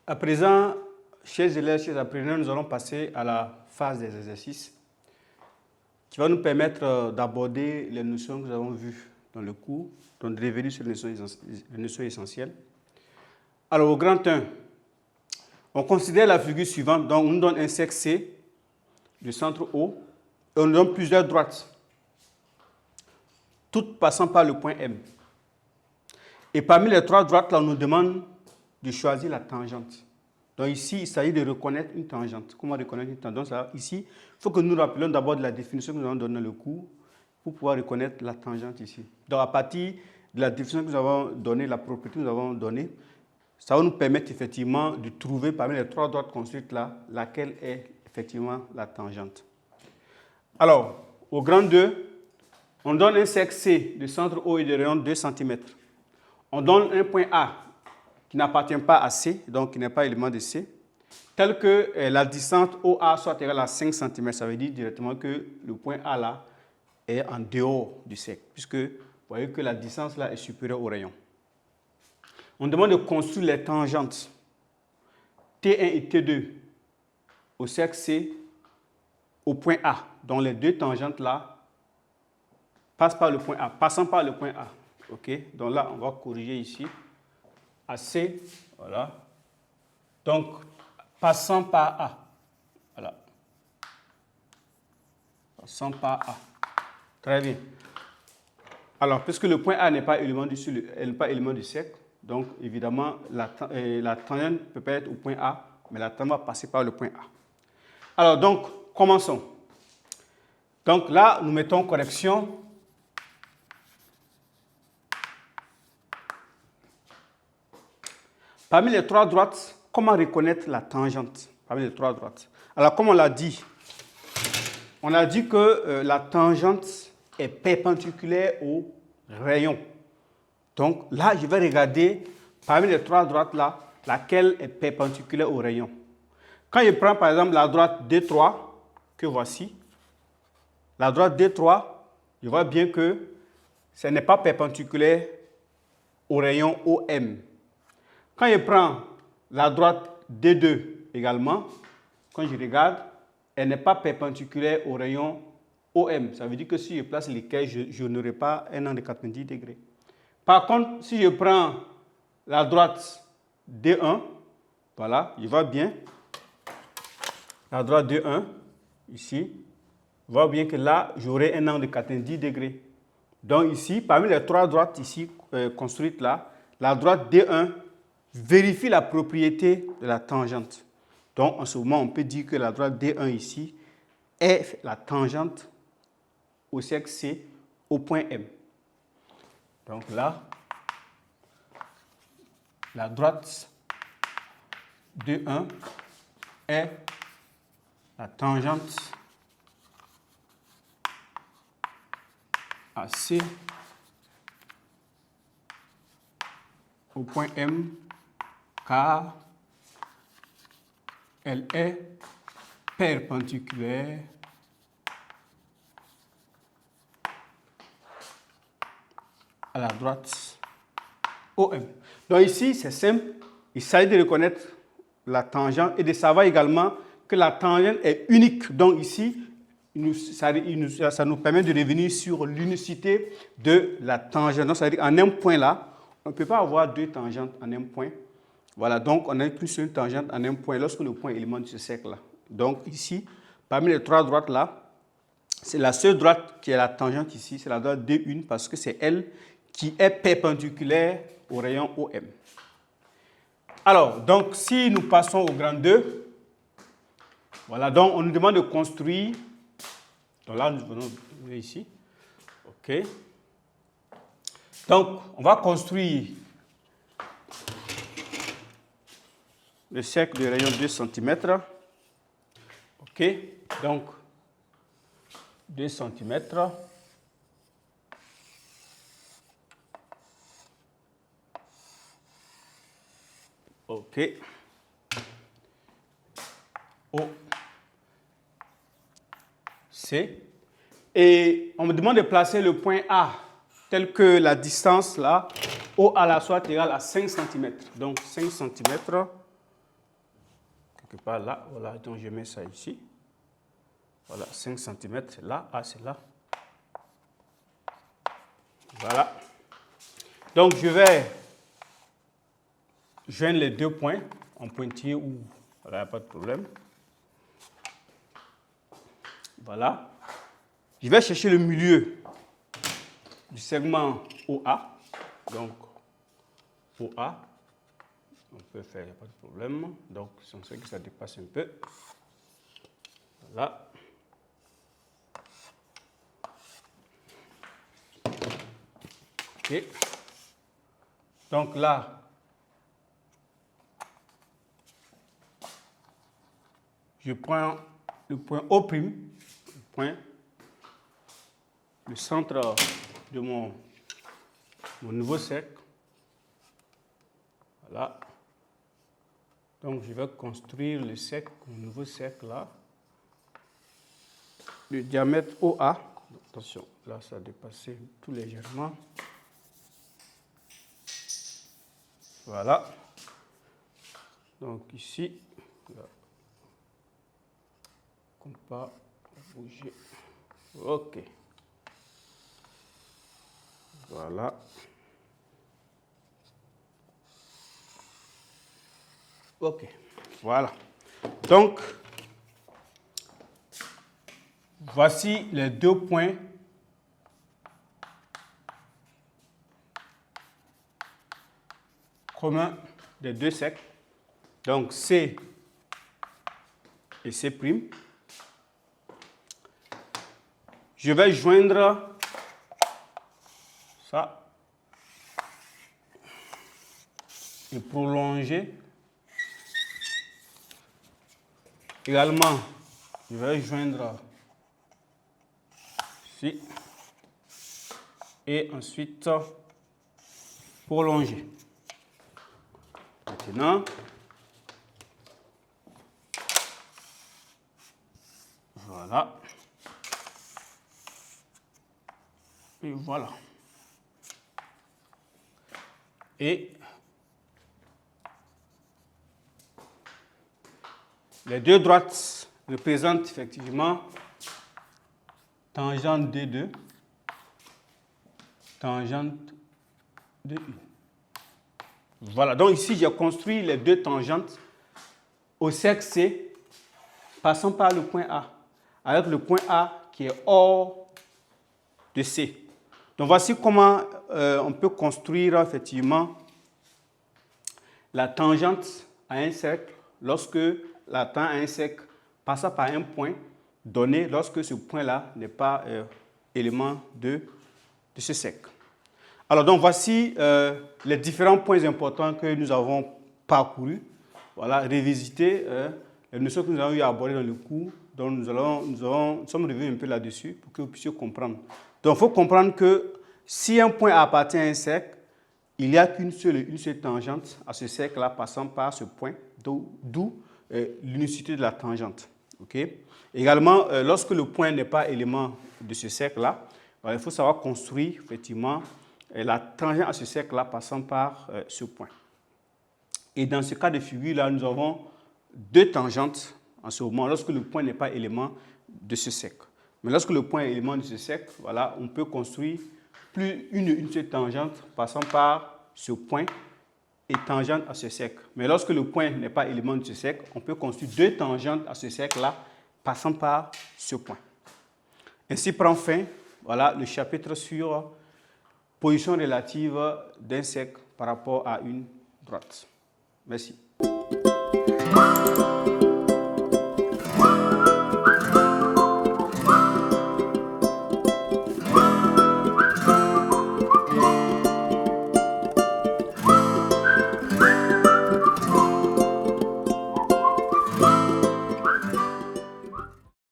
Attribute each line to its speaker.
Speaker 1: À présent, chers élèves, chers apprenants, nous allons passer à la phase des exercices qui va nous permettre d'aborder les notions que nous avons vues dans le cours, donc de revenir sur les notions essentielles. Alors, au grand 1, on considère la figure suivante. Donc, on nous donne un cercle C de centre O et on nous donne plusieurs droites, toutes passant par le point M. Et parmi les trois droites, là, on nous demande de choisir la tangente. Donc ici, il s'agit de reconnaître une tangente. Comment reconnaître une tangente? Donc, ici, il faut que nous nous rappelions d'abord de la définition que nous avons donnée dans le cours pour pouvoir reconnaître la tangente ici. Donc à partir de la définition que nous avons donnée, la propriété que nous avons donnée, ça va nous permettre effectivement de trouver parmi les trois droites construites là, laquelle est effectivement la tangente. Alors, au grand 2, on donne un cercle C de centre O et de rayon 2 cm. On donne un point A qui n'appartient pas à C, donc qui n'est pas élément de C, tel que la distance OA soit égale à 5 cm. Ça veut dire directement que le point A là est en dehors du cercle, puisque vous voyez que la distance là est supérieure au rayon. On demande de construire les tangentes T1 et T2 au cercle C au point A. Donc les deux tangentes là passent par le point A, passant par le point A. Ok, donc là on va corriger ici. AC, voilà. Donc, passant par A. Voilà. Passant par A. Très bien. Alors, puisque le point A n'est pas élément du cercle, donc évidemment, la tangente ne peut pas être au point A, mais la tangente va passer par le point A. Alors, donc, commençons. Donc là, nous mettons correction. Parmi les trois droites, comment reconnaître la tangente parmi les trois droites? Alors, comme on l'a dit, on a dit que la tangente est perpendiculaire au rayon. Donc là, je vais regarder parmi les trois droites là, laquelle est perpendiculaire au rayon. Quand je prends par exemple la droite D3, que voici, la droite D3, je vois bien que ce n'est pas perpendiculaire au rayon OM. Quand je prends la droite D2 également, quand je regarde, elle n'est pas perpendiculaire au rayon OM. Ça veut dire que si je place l'équerre, je n'aurai pas un angle de 90 degrés. Par contre, si je prends la droite D1, voilà, je vois bien, la droite D1, ici, je vois bien que là, j'aurai un angle de 90 degrés. Donc ici, parmi les trois droites ici construites là, la droite D1 vérifie la propriété de la tangente. Donc, en ce moment, on peut dire que la droite D1 ici est la tangente au cercle C au point M. Donc là, la droite D1 est la tangente à C au point M, car elle est perpendiculaire à la droite OM. Donc ici, c'est simple, il s'agit de reconnaître la tangente et de savoir également que la tangente est unique. Donc ici, ça nous permet de revenir sur l'unicité de la tangente. Donc, c'est-à-dire qu'en un point là, on ne peut pas avoir deux tangentes en un point. Voilà, donc on a plus une tangente en un point lorsque le point est élément de ce cercle-là. Donc ici, parmi les trois droites là, c'est la seule droite qui est la tangente ici, c'est la droite D1 parce que c'est elle qui est perpendiculaire au rayon OM. Alors, donc si nous passons au grand 2, voilà, donc on nous demande de construire, donc là nous venons ici, ok. Donc on va construire le cercle de rayon 2 cm. Ok, donc 2 cm. Ok. O. C. Et on me demande de placer le point A tel que la distance là, O à la soit égale à 5 cm. Donc 5 cm. quelque part là, voilà, donc je mets ça ici. Voilà, 5 cm, c'est là, A c'est là. Voilà. Donc je vais joindre les deux points en pointillé ou, voilà, pas de problème. Voilà. Je vais chercher le milieu du segment OA. Donc, OA. On peut faire, il n'y a pas de problème. Donc, c'est ce que ça dépasse un peu. Voilà. OK. Donc là, je prends le point O', le centre de mon nouveau cercle. Voilà. Donc, je vais construire le cercle, mon nouveau cercle là. Le diamètre OA. Attention, là, ça a dépassé tout légèrement. Voilà. Donc, ici, là, comme pas bouger. OK. Voilà. OK. Voilà. Donc, voici les deux points communs des deux cercles. Donc, C et C'. Je vais joindre ça et prolonger. Également, je vais joindre ici et ensuite prolonger. Maintenant, voilà. Et voilà. Et les deux droites représentent effectivement tangente D2, tangente de 1. Voilà, donc ici j'ai construit les deux tangentes au cercle C, passant par le point A, avec le point A qui est hors de C. Donc voici comment on peut construire effectivement la tangente à un cercle lorsque la tangente à un cercle passe par un point donné lorsque ce point-là n'est pas élément de ce cercle. Alors donc voici les différents points importants que nous avons parcourus. Voilà, révisiter les notions que nous avons eu à aborder dans le cours. Donc nous sommes revenus un peu là-dessus pour que vous puissiez comprendre. Donc il faut comprendre que si un point appartient à un cercle, il n'y a qu'une seule tangente à ce cercle-là passant par ce point, d'où l'unicité de la tangente. Okay? Également, lorsque le point n'est pas élément de ce cercle-là, il faut savoir construire effectivement la tangente à ce cercle-là passant par ce point. Et dans ce cas de figure-là, nous avons deux tangentes en ce moment lorsque le point n'est pas élément de ce cercle. Mais lorsque le point est élément de ce cercle, voilà, on peut construire plus une seule tangente passant par ce point et tangente à ce cercle. Mais lorsque le point n'est pas élément de ce cercle, on peut construire deux tangentes à ce cercle-là passant par ce point. Ainsi prend fin, voilà, le chapitre sur position relative d'un cercle par rapport à une droite. Merci.